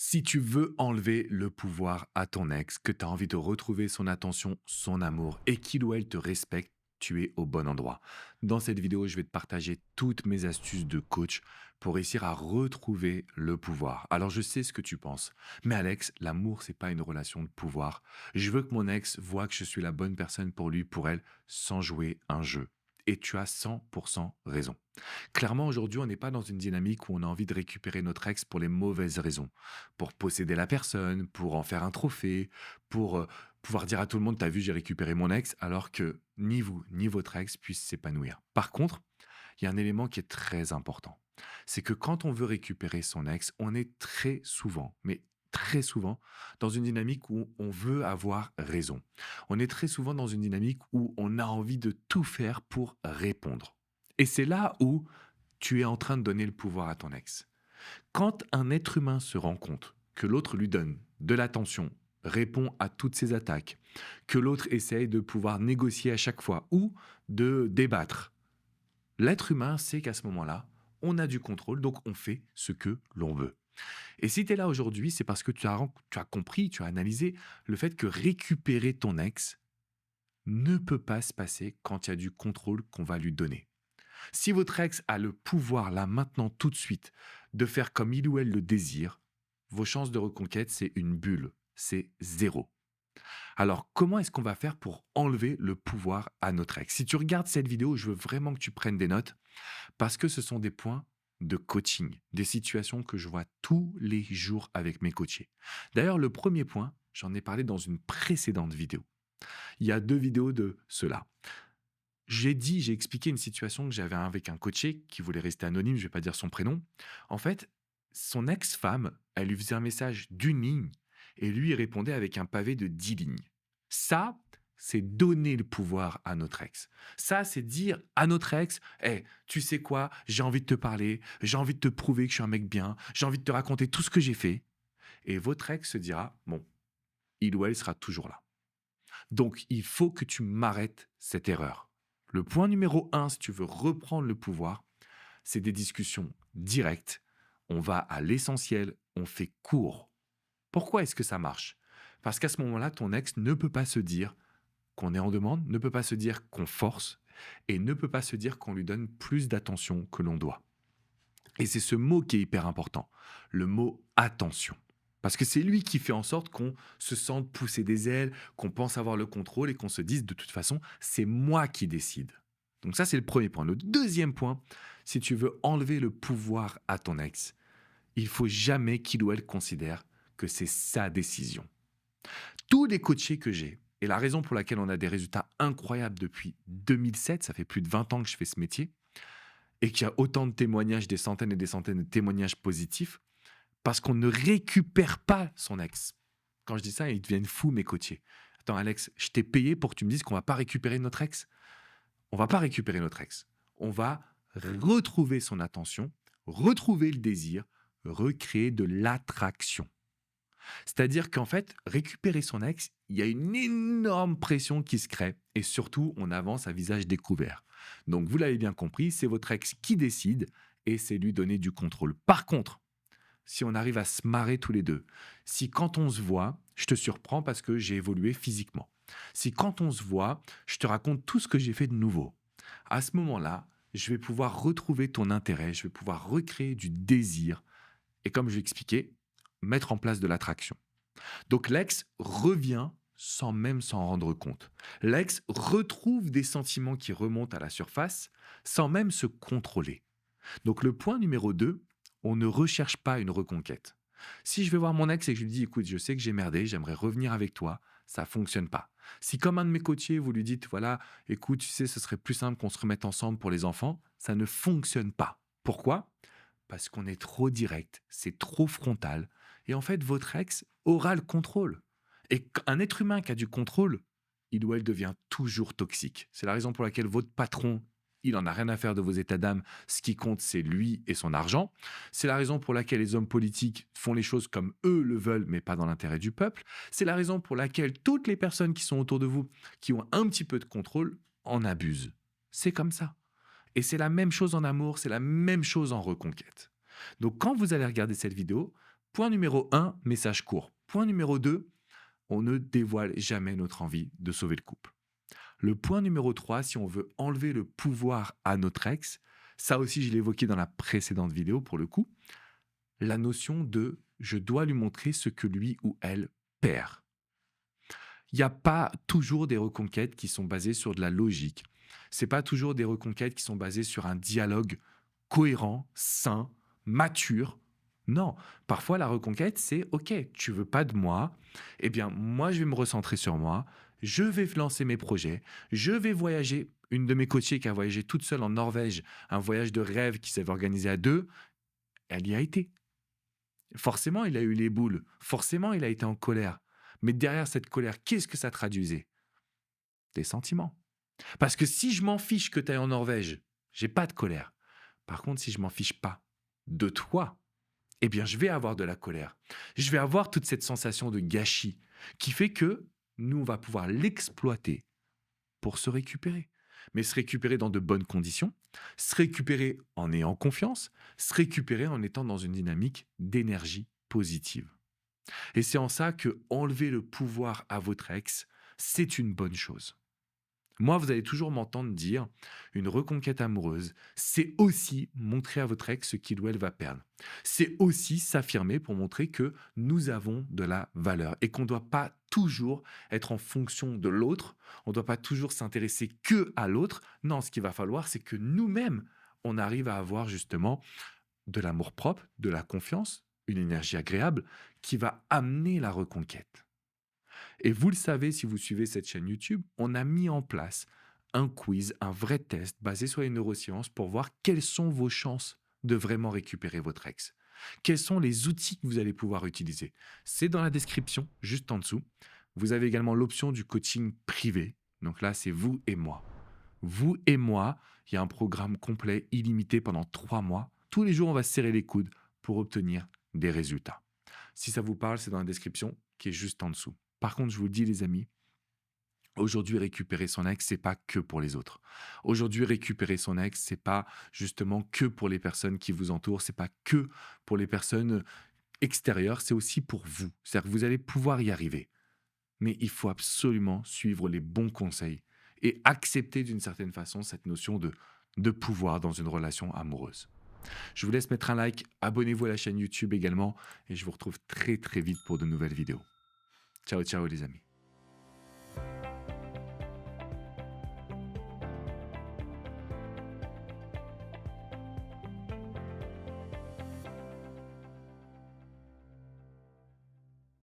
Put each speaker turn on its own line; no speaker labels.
Si tu veux enlever le pouvoir à ton ex, que tu as envie de retrouver son attention, son amour et qu'il ou elle te respecte, tu es au bon endroit. Dans cette vidéo, je vais te partager toutes mes astuces de coach pour réussir à retrouver le pouvoir. Alors, je sais ce que tu penses, mais Alex, l'amour, c'est pas une relation de pouvoir. Je veux que mon ex voit que je suis la bonne personne pour lui, pour elle, sans jouer un jeu. Et tu as 100% raison. Clairement, aujourd'hui, on n'est pas dans une dynamique où on a envie de récupérer notre ex pour les mauvaises raisons. Pour posséder la personne, pour en faire un trophée, pour pouvoir dire à tout le monde, t'as vu, j'ai récupéré mon ex, alors que ni vous, ni votre ex puissent s'épanouir. Par contre, il y a un élément qui est très important. C'est que quand on veut récupérer son ex, on est très souvent, mais très souvent, dans une dynamique où on veut avoir raison. On est très souvent dans une dynamique où on a envie de tout faire pour répondre. Et c'est là où tu es en train de donner le pouvoir à ton ex. Quand un être humain se rend compte que l'autre lui donne de l'attention, répond à toutes ses attaques, que l'autre essaye de pouvoir négocier à chaque fois ou de débattre, l'être humain sait qu'à ce moment-là, on a du contrôle, donc on fait ce que l'on veut. Et si tu es là aujourd'hui, c'est parce que tu as compris, tu as analysé le fait que récupérer ton ex ne peut pas se passer quand il y a du contrôle qu'on va lui donner. Si votre ex a le pouvoir là maintenant tout de suite de faire comme il ou elle le désire, vos chances de reconquête, c'est une bulle, c'est zéro. Alors comment est-ce qu'on va faire pour enlever le pouvoir à notre ex? Si tu regardes cette vidéo, je veux vraiment que tu prennes des notes parce que ce sont des points de coaching, des situations que je vois tous les jours avec mes coachés. D'ailleurs, le premier point, j'en ai parlé dans une précédente vidéo. Il y a 2 vidéos de cela. J'ai expliqué une situation que j'avais avec un coaché qui voulait rester anonyme, je vais pas dire son prénom. En fait, son ex-femme, elle lui faisait un message d'une ligne et lui, il répondait avec un pavé de 10 lignes. Ça, c'est donner le pouvoir à notre ex. Ça, c'est dire à notre ex: «Hey, tu sais quoi? J'ai envie de te parler, j'ai envie de te prouver que je suis un mec bien, j'ai envie de te raconter tout ce que j'ai fait» et votre ex se dira: «Bon, il ou elle sera toujours là». Donc, il faut que tu m'arrêtes cette erreur. Le point numéro un, si tu veux reprendre le pouvoir, c'est des discussions directes. On va à l'essentiel, on fait court. Pourquoi est-ce que ça marche? Parce qu'à ce moment-là, ton ex ne peut pas se dire qu'on est en demande, ne peut pas se dire qu'on force et ne peut pas se dire qu'on lui donne plus d'attention que l'on doit. Et c'est ce mot qui est hyper important, le mot attention. Parce que c'est lui qui fait en sorte qu'on se sente pousser des ailes, qu'on pense avoir le contrôle et qu'on se dise de toute façon, c'est moi qui décide. Donc ça, c'est le premier point. Le deuxième point, si tu veux enlever le pouvoir à ton ex, il faut jamais qu'il ou elle considère que c'est sa décision. Tous les coachés que j'ai, et la raison pour laquelle on a des résultats incroyables depuis 2007, ça fait plus de 20 ans que je fais ce métier, et qu'il y a autant de témoignages, des centaines et des centaines de témoignages positifs, parce qu'on ne récupère pas son ex. Quand je dis ça, ils deviennent fous, mes coachés. Attends, Alex, je t'ai payé pour que tu me dises qu'on va pas récupérer notre ex. On va pas récupérer notre ex. On va retrouver son attention, retrouver le désir, recréer de l'attraction. C'est-à-dire qu'en fait, récupérer son ex, il y a une énorme pression qui se crée et surtout, on avance à visage découvert. Donc, vous l'avez bien compris, c'est votre ex qui décide et c'est lui donner du contrôle. Par contre, si on arrive à se marrer tous les deux, si quand on se voit, je te surprends parce que j'ai évolué physiquement, si quand on se voit, je te raconte tout ce que j'ai fait de nouveau, à ce moment-là, je vais pouvoir retrouver ton intérêt, je vais pouvoir recréer du désir et comme je l'expliquais, mettre en place de l'attraction. Donc l'ex revient sans même s'en rendre compte. L'ex retrouve des sentiments qui remontent à la surface sans même se contrôler. Donc le point numéro 2, on ne recherche pas une reconquête. Si je vais voir mon ex et que je lui dis: «Écoute, je sais que j'ai merdé, j'aimerais revenir avec toi», ça fonctionne pas. Si comme un de mes coachés, vous lui dites: «Voilà, écoute, tu sais, ce serait plus simple qu'on se remette ensemble pour les enfants», ça ne fonctionne pas. Pourquoi? Parce qu'on est trop direct, c'est trop frontal et en fait, votre ex aura le contrôle. Et un être humain qui a du contrôle, il ou elle devient toujours toxique. C'est la raison pour laquelle votre patron, il en a rien à faire de vos états d'âme. Ce qui compte, c'est lui et son argent. C'est la raison pour laquelle les hommes politiques font les choses comme eux le veulent, mais pas dans l'intérêt du peuple. C'est la raison pour laquelle toutes les personnes qui sont autour de vous, qui ont un petit peu de contrôle, en abusent. C'est comme ça. Et c'est la même chose en amour, c'est la même chose en reconquête. Donc quand vous allez regarder cette vidéo, Point numéro un, message court. Point numéro 2, on ne dévoile jamais notre envie de sauver le couple. Le point numéro 3, si on veut enlever le pouvoir à notre ex, ça aussi je l'ai évoqué dans la précédente vidéo pour le coup, la notion de je dois lui montrer ce que lui ou elle perd. Il n'y a pas toujours des reconquêtes qui sont basées sur de la logique. C'est pas toujours des reconquêtes qui sont basées sur un dialogue cohérent, sain, mature. Non, parfois la reconquête, c'est OK, tu veux pas de moi, eh bien moi je vais me recentrer sur moi, je vais lancer mes projets, je vais voyager. Une de mes coachées qui a voyagé toute seule en Norvège, un voyage de rêve qui s'avait organisé à deux, elle y a été. Forcément, il a eu les boules, forcément, il a été en colère. Mais derrière cette colère, qu'est-ce que ça traduisait? Des sentiments. Parce que si je m'en fiche que tu ailles en Norvège, j'ai pas de colère. Par contre, si je m'en fiche pas de toi, eh bien, je vais avoir de la colère. Je vais avoir toute cette sensation de gâchis qui fait que nous, on va pouvoir l'exploiter pour se récupérer. Mais se récupérer dans de bonnes conditions, se récupérer en ayant confiance, se récupérer en étant dans une dynamique d'énergie positive. Et c'est en ça que enlever le pouvoir à votre ex, c'est une bonne chose. Moi, vous allez toujours m'entendre dire, une reconquête amoureuse, c'est aussi montrer à votre ex ce qu'il ou elle va perdre. C'est aussi s'affirmer pour montrer que nous avons de la valeur et qu'on ne doit pas toujours être en fonction de l'autre, on ne doit pas toujours s'intéresser que à l'autre. Non, ce qu'il va falloir, c'est que nous-mêmes, on arrive à avoir justement de l'amour-propre, de la confiance, une énergie agréable qui va amener la reconquête. Et vous le savez, si vous suivez cette chaîne YouTube, on a mis en place un quiz, un vrai test basé sur les neurosciences pour voir quelles sont vos chances de vraiment récupérer votre ex. Quels sont les outils que vous allez pouvoir utiliser? C'est dans la description, juste en dessous. Vous avez également l'option du coaching privé. Donc là, c'est vous et moi. Vous et moi, il y a un programme complet, illimité pendant 3 mois. Tous les jours, on va se serrer les coudes pour obtenir des résultats. Si ça vous parle, c'est dans la description qui est juste en dessous. Par contre, je vous le dis, les amis, aujourd'hui, récupérer son ex, c'est pas que pour les autres. Aujourd'hui, récupérer son ex, c'est pas justement que pour les personnes qui vous entourent, c'est pas que pour les personnes extérieures, c'est aussi pour vous. C'est-à-dire que vous allez pouvoir y arriver. Mais il faut absolument suivre les bons conseils et accepter d'une certaine façon cette notion de pouvoir dans une relation amoureuse. Je vous laisse mettre un like, abonnez-vous à la chaîne YouTube également et je vous retrouve très très vite pour de nouvelles vidéos. Ciao ciao les amis.